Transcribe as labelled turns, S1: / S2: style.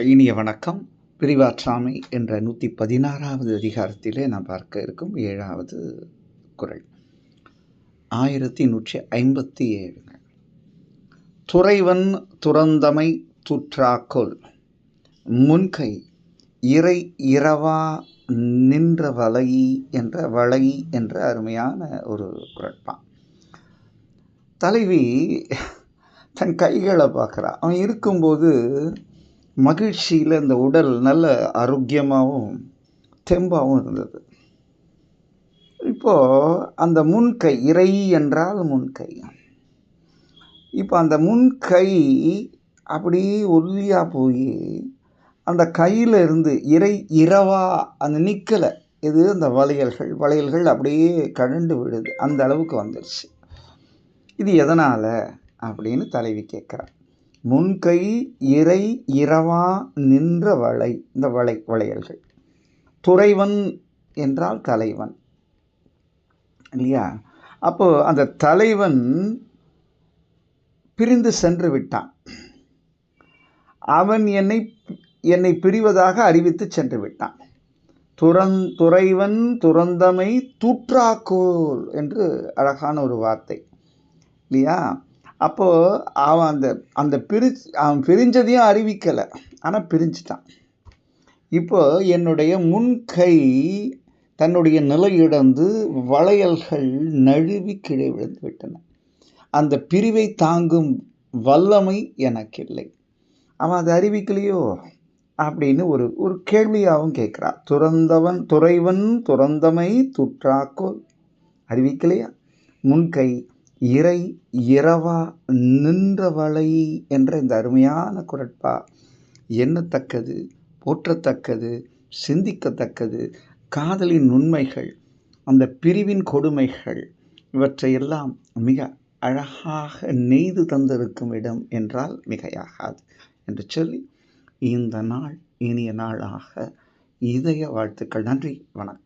S1: இனிய வணக்கம். பிரிவாற்றாமை என்ற 116வது அதிகாரத்திலே நாம் பார்க்க இருக்கும் 7வது குறள். 1157. துறைவன் துறந்தமை துற்றாக்கொல் முன்கை இறை இரவா நின்ற வளை என்ற அருமையான ஒரு குறட்பான். தலைவி தன் கைகளை பார்க்குறா. அவன் இருக்கும்போது மகிழ்ச்சியில் இந்த உடல் நல்ல ஆரோக்கியமாகவும் தெம்பாகவும் இருந்தது. இப்போது அந்த முன்கை, இறை என்றால் முன்கை, இப்போ அந்த முன்கை அப்படியே ஒல்லியாக போய் அந்த கையில் இருந்து இறை இரவா அந்த நிற்கலை. இது அந்த வளையல்கள் அப்படியே கழண்டு விடுது. அந்த அளவுக்கு வந்துடுச்சு. இது எதனால் அப்படின்னு தலைவி கேட்குறார். முன்கை இறை இரவா நின்ற இந்த வளையல்கள். துறைவன் என்றால் தலைவன் இல்லையா? அப்போ அந்த தலைவன் பிரிந்து சென்று விட்டான். அவன் என்னை பிரிவதாக அறிவித்து சென்று விட்டான். துறைவன் துறந்தமை தூற்றாக்கோல் என்று அழகான ஒரு வார்த்தை இல்லையா? அப்போது அவன் அவன் பிரிஞ்சதையும் அறிவிக்கலை, ஆனால் பிரிஞ்சிட்டான். இப்போ என்னுடைய முன்கை தன்னுடைய நிலை இழந்து வளையல்கள் நழுவி கீழே விழுந்து விட்டன. அந்த பிரிவை தாங்கும் வல்லமை எனக்கு இல்லை. அவன் அதை அறிவிக்கலையோ அப்படின்னு ஒரு கேள்வியாகவும் கேட்குறான். துறைவன் துறந்தமை துற்றாக்கோல் அறிவிக்கலையா? முன்கை இறை இரவா நின்ற வளை என்ற இந்த அருமையான குறட்பா எண்ணத்தக்கது, போற்றத்தக்கது, சிந்திக்கத்தக்கது. காதலின் உண்மைகள், அந்த பிரிவின் கொடுமைகள், இவற்றையெல்லாம் மிக அழகாக நெய்து தந்திருக்கும் இடம் என்றால் மிகையாகாது என்று சொல்லி இந்த நாள் இனிய நாளாக இதய வாழ்த்துக்கள். நன்றி, வணக்கம்.